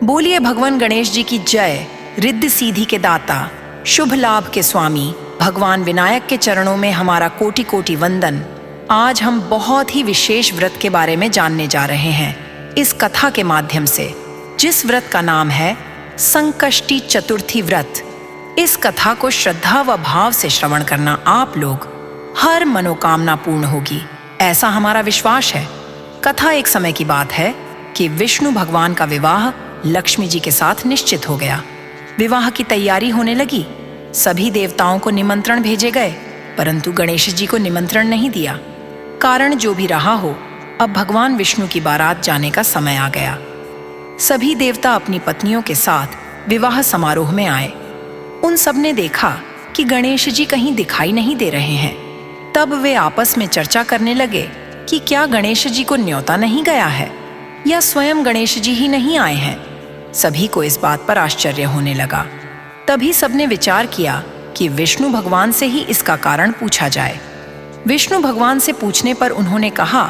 बोलिए भगवान गणेश जी की जय। रिद्धि सीधी के दाता, शुभ लाभ के स्वामी, भगवान विनायक के चरणों में हमारा कोटि कोटि वंदन। आज हम बहुत ही विशेष व्रत के बारे में जानने जा रहे हैं इस कथा के माध्यम से, जिस व्रत का नाम है संकष्टी चतुर्थी व्रत। इस कथा को श्रद्धा व भाव से श्रवण करना आप लोग हर मनोकामना पूर्ण होगी, ऐसा हमारा विश्वास है। कथा एक समय की बात है कि विष्णु भगवान का विवाह लक्ष्मी जी के साथ निश्चित हो गया। विवाह की तैयारी होने लगी। सभी देवताओं को निमंत्रण भेजे गए, परंतु गणेश जी को निमंत्रण नहीं दिया। कारण जो भी रहा हो, अब भगवान विष्णु की बारात जाने का समय आ गया। सभी देवता अपनी पत्नियों के साथ विवाह समारोह में आए। उन सब ने देखा कि गणेश जी कहीं दिखाई नहीं दे रहे हैं। तब वे आपस में चर्चा करने लगे कि क्या गणेश जी को न्योता नहीं गया है या स्वयं गणेश जी ही नहीं आए हैं। सभी को इस बात पर आश्चर्य होने लगा। तभी सबने विचार किया कि विष्णु भगवान से ही इसका कारण पूछा जाए। विष्णु भगवान से पूछने पर उन्होंने कहा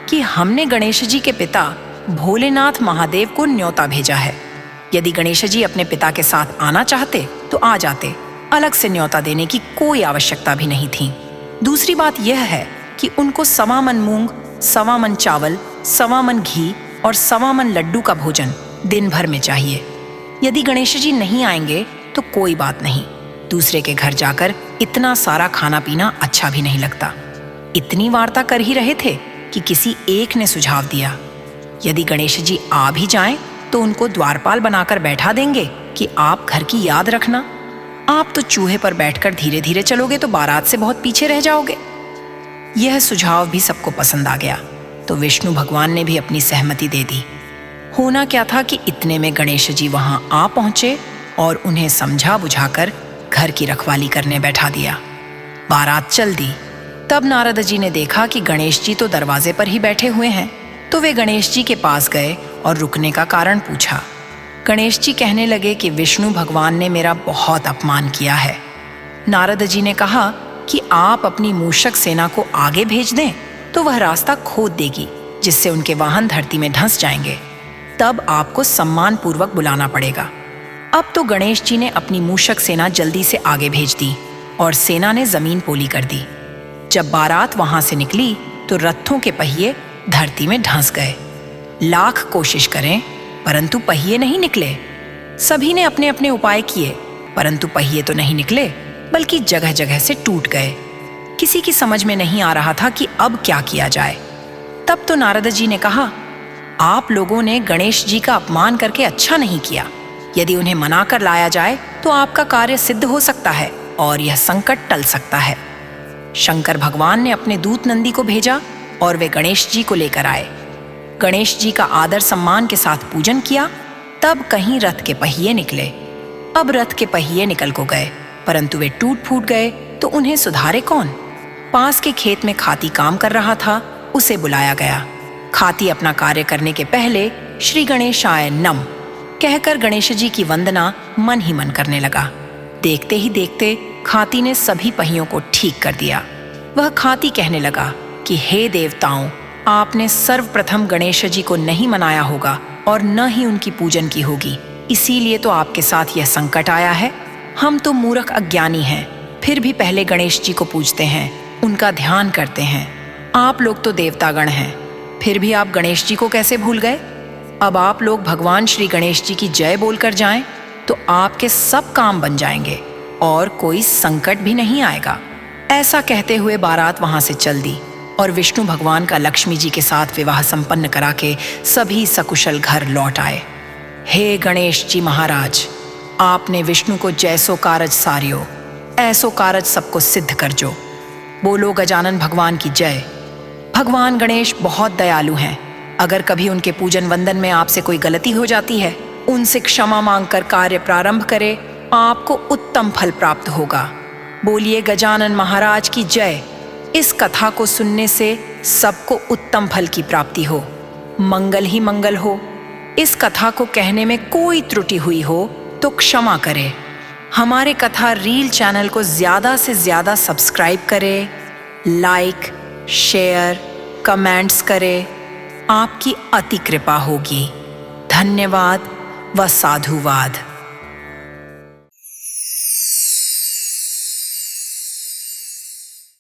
कि हमने गणेश जी के पिता भोलेनाथ महादेव को न्योता भेजा है। यदि गणेश जी अपने पिता के साथ आना चाहते तो आ जाते, अलग से न्योता देने की कोई आवश्यकता भी नहीं थी। दूसरी बात यह है कि उनको 1.25 मन मूंग, 1.25 मन चावल, 1.25 मन घी और 1.25 मन लड्डू का भोजन दिन भर में चाहिए। यदि गणेश जी नहीं आएंगे तो कोई बात नहीं, दूसरे के घर जाकर इतना सारा खाना पीना अच्छा भी नहीं लगता। इतनी वार्ता कर ही रहे थे कि किसी एक ने सुझाव दिया, यदि गणेश जी आ भी जाएं तो उनको द्वारपाल बनाकर बैठा देंगे कि आप घर की याद रखना। आप तो चूहे पर बैठकर धीरे धीरे चलोगे तो बारात से बहुत पीछे रह जाओगे। यह सुझाव भी सबको पसंद आ गया, तो विष्णु भगवान ने भी अपनी सहमति दे दी। होना क्या था कि इतने में गणेश जी वहां आ पहुंचे और उन्हें समझा बुझाकर घर की रखवाली करने बैठा दिया। बारात चल दी। तब नारद जी ने देखा कि गणेश जी तो दरवाजे पर ही बैठे हुए हैं, तो वे गणेश जी के पास गए और रुकने का कारण पूछा। गणेश जी कहने लगे कि विष्णु भगवान ने मेरा बहुत अपमान किया है। नारद जी ने कहा कि आप अपनी मूषक सेना को आगे भेज दें तो वह रास्ता खोद देगी, जिससे उनके वाहन धरती में धंस जाएंगे। तब आपको सम्मान पूर्वक बुलाना पड़ेगा। अब तो गणेश जी ने अपनी मूषक सेना जल्दी से आगे भेज दी और सेना ने जमीन पोली कर दी। जब बारात वहां से निकली तो रथों के पहिए धरती में धंस गए। लाख कोशिश करें परंतु पहिए नहीं निकले। सभी ने अपने अपने उपाय किए, परंतु पहिए तो नहीं निकले, बल्कि जगह जगह से टूट गए। किसी की समझ में नहीं आ रहा था कि अब क्या किया जाए। तब तो नारद जी ने कहा, आप लोगों ने गणेश जी का अपमान करके अच्छा नहीं किया। यदि उन्हें मना कर लाया जाए तो आपका कार्य सिद्ध हो सकता है और यह संकट टल सकता है। शंकर भगवान ने अपने दूत नंदी को भेजा और वे गणेश जी को लेकर आए। गणेश जी का आदर सम्मान के साथ पूजन किया। तब कहीं रथ के पहिए निकले। अब रथ के पहिए निकल को गए, परंतु वे टूट फूट गए, तो उन्हें सुधारे कौन। पास के खेत में खाती काम कर रहा था, उसे बुलाया गया। खाती अपना कार्य करने के पहले श्री गणेशाय नम कहकर गणेश जी की वंदना मन ही मन करने लगा। देखते ही देखते खाती ने सभी पहियों को ठीक कर दिया। वह खाती कहने लगा कि हे देवताओं, आपने सर्वप्रथम गणेश जी को नहीं मनाया होगा और न ही उनकी पूजन की होगी, इसीलिए तो आपके साथ यह संकट आया है। हम तो मूर्ख अज्ञानी हैं, फिर भी पहले गणेश जी को पूजते हैं, उनका ध्यान करते हैं। आप लोग तो देवतागण हैं, फिर भी आप गणेश जी को कैसे भूल गए। अब आप लोग भगवान श्री गणेश जी की जय बोलकर जाएं तो आपके सब काम बन जाएंगे और कोई संकट भी नहीं आएगा। ऐसा कहते हुए बारात वहां से चल दी और विष्णु भगवान का लक्ष्मी जी के साथ विवाह संपन्न करा के सभी सकुशल घर लौट आए। हे गणेश जी महाराज, आपने विष्णु को जैसो कारज सारियो, ऐसो कारज सबको सिद्ध कर जो। बोलो गजानन भगवान की जय। भगवान गणेश बहुत दयालु हैं। अगर कभी उनके पूजन वंदन में आपसे कोई गलती हो जाती है, उनसे क्षमा मांगकर कार्य प्रारंभ करें, आपको उत्तम फल प्राप्त होगा। बोलिए गजानन महाराज की जय। इस कथा को सुनने से सबको उत्तम फल की प्राप्ति हो, मंगल ही मंगल हो। इस कथा को कहने में कोई त्रुटि हुई हो तो क्षमा करें। हमारे कथा रील चैनल को ज़्यादा से ज़्यादा सब्सक्राइब करें, लाइक, शेयर, कमेंट्स करें। आपकी अति कृपा होगी। धन्यवाद व साधुवाद।